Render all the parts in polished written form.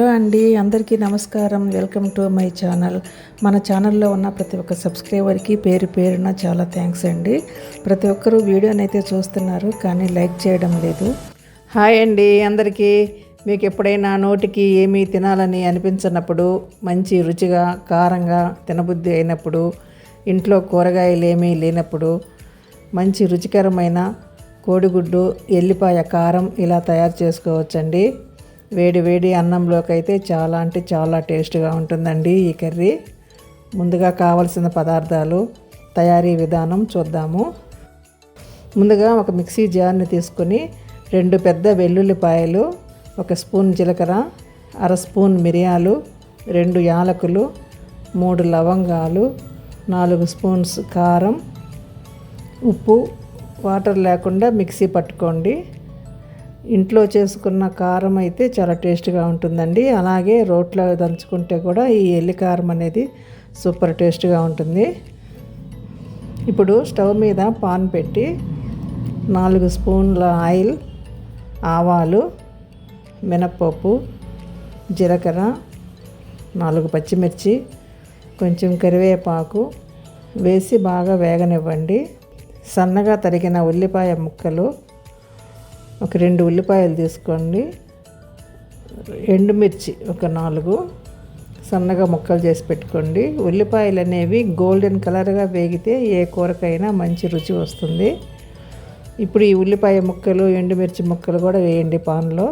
Hello అండి, అందరికీ నమస్కారం. Welcome to my channel. మన ఛానల్లో ఉన్న ప్రతి ఒక్క సబ్స్క్రైబర్కి పేరు పేరున చాలా థ్యాంక్స్ అండి. ప్రతి ఒక్కరూ వీడియోని అయితే చూస్తున్నారు, కానీ లైక్ చేయడం లేదు. హాయ్ అండి అందరికీ. మీకు ఎప్పుడైనా నోటికి ఏమీ తినాలని అనిపించినప్పుడు, మంచి రుచిగా కారంగా తినబుద్ధి అయినప్పుడు, ఇంట్లో కూరగాయలు ఏమీ లేనప్పుడు, మంచి రుచికరమైన కోడిగుడ్డు ఎల్లిపాయ కారం ఇలా తయారు చేసుకోవచ్చండి. వేడి వేడి అన్నంలోకి అయితే చాలా అంటే చాలా టేస్ట్గా ఉంటుందండి ఈ కర్రీ. ముందుగా కావలసిన పదార్థాలు, తయారీ విధానం చూద్దాము. ముందుగా ఒక మిక్సీ జార్ని తీసుకొని 2 పెద్ద వెల్లుల్లిపాయలు, 1 స్పూన్ జీలకర్ర, 1/2 స్పూన్ మిరియాలు, 2 యాలకులు, 3 లవంగాలు, 4 స్పూన్స్ కారం, ఉప్పు, వాటర్ లేకుండా మిక్సీ పట్టుకోండి. ఇంట్లో చేసుకున్న కారం అయితే చాలా టేస్ట్గా ఉంటుందండి. అలాగే రోట్లో దంచుకుంటే కూడా ఈ ఎల్లి కారం అనేది సూపర్ టేస్ట్గా ఉంటుంది. ఇప్పుడు స్టవ్ మీద పాన్ పెట్టి 4 స్పూన్ల ఆయిల్, ఆవాలు, మినప్పప్పు, జీలకర్ర, 4 పచ్చిమిర్చి, కొంచెం కరివేపాకు వేసి బాగా వేగనివ్వండి. సన్నగా తరిగిన ఉల్లిపాయ ముక్కలు, ఒక 2 ఉల్లిపాయలు తీసుకోండి. ఎండుమిర్చి ఒక 4 సన్నగా ముక్కలు చేసి పెట్టుకోండి. ఉల్లిపాయలు అనేవి గోల్డెన్ కలర్గా వేగితే ఏ కూరకైనా మంచి రుచి వస్తుంది. ఇప్పుడు ఈ ఉల్లిపాయ ముక్కలు, ఎండుమిర్చి ముక్కలు కూడా వేయండి పాన్లో.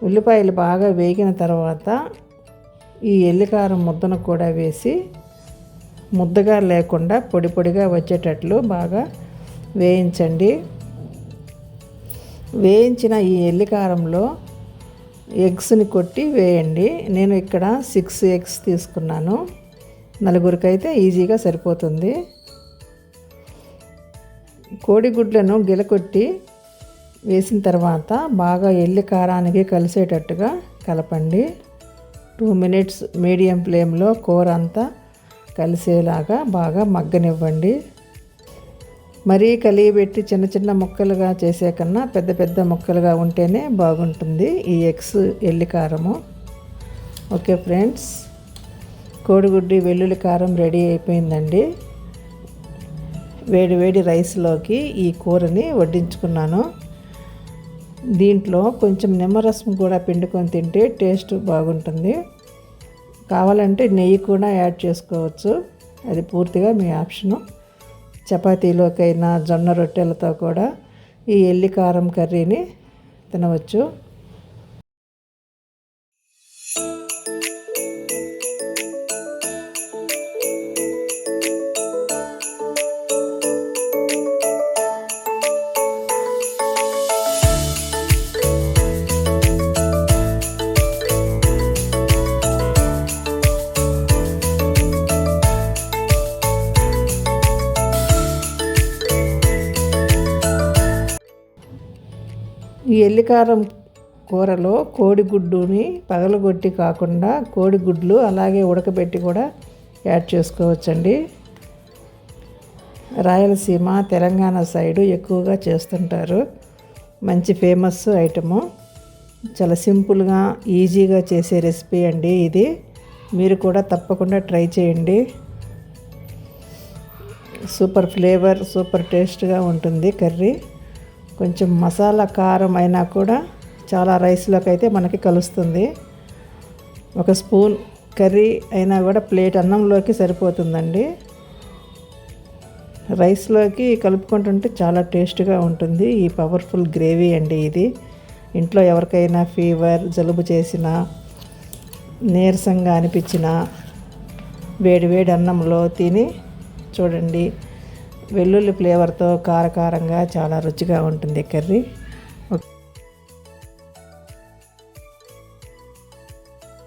ఉల్లిపాయలు బాగా వేగిన తర్వాత ఈ ఎల్లికారం ముద్దను కూడా వేసి ముద్దగా లేకుండా పొడి పొడిగా వచ్చేటట్లు బాగా వేయించండి. వేయించిన ఈ ఎల్లికారంలో ఎగ్స్ని కొట్టి వేయండి. నేను ఇక్కడ 6 ఎగ్స్ తీసుకున్నాను. 4 అయితే ఈజీగా సరిపోతుంది. కోడిగుడ్లను గిలకొట్టి వేసిన తర్వాత బాగా ఎల్లి కారానికి కలిసేటట్టుగా కలపండి. 2 మినిట్స్ మీడియం ఫ్లేమ్లో కూర అంతా కలిసేలాగా బాగా మగ్గనివ్వండి. మరీ కలియబెట్టి చిన్న చిన్న ముక్కలుగా చేసే కన్నా పెద్ద పెద్ద ముక్కలుగా ఉంటేనే బాగుంటుంది ఈ ఎగ్స్ ఎల్లి కారము. ఓకే ఫ్రెండ్స్, కోడిగుడ్డి వెల్లుల్లి కారం రెడీ అయిపోయిందండి. వేడి వేడి రైస్లోకి ఈ కూరని వడ్డించుకున్నాను. దీంట్లో కొంచెం నిమ్మరసం కూడా పిండుకొని తింటే టేస్ట్ బాగుంటుంది. కావాలంటే నెయ్యి కూడా యాడ్ చేసుకోవచ్చు, అది పూర్తిగా మీ ఆప్షను. చపాతీలోకైనా జొన్న రొట్టెలతో కూడా ఈ ఎల్లి కారం కర్రీని తినవచ్చు. ఈ ఎల్లికారం కూరలో కోడిగుడ్డుని పగలగొట్టి కాకుండా కోడిగుడ్లు అలాగే ఉడకబెట్టి కూడా యాడ్ చేసుకోవచ్చండి. రాయలసీమ, తెలంగాణ సైడు ఎక్కువగా చేస్తుంటారు. మంచి ఫేమస్ ఐటము. చాలా సింపుల్గా ఈజీగా చేసే రెసిపీ అండి ఇది. మీరు కూడా తప్పకుండా ట్రై చేయండి. సూపర్ ఫ్లేవర్, సూపర్ టేస్ట్గా ఉంటుంది కర్రీ. కొంచెం మసాలా కారం అయినా కూడా చాలా రైస్లోకి అయితే మనకి కలుస్తుంది. 1 స్పూన్ కర్రీ అయినా కూడా ప్లేట్ అన్నంలోకి సరిపోతుందండి. రైస్లోకి కలుపుకుంటుంటే చాలా టేస్ట్గా ఉంటుంది. ఈ పవర్ఫుల్ గ్రేవీ అండి ఇది. ఇంట్లో ఎవరికైనా ఫీవర్, జలుబు చేసినా, నీరసంగా అనిపించినా వేడి వేడి అన్నంలో తిని చూడండి. వెల్లుల్లి ఫ్లేవర్తో కారకారంగా చాలా రుచిగా ఉంటుంది కర్రీ.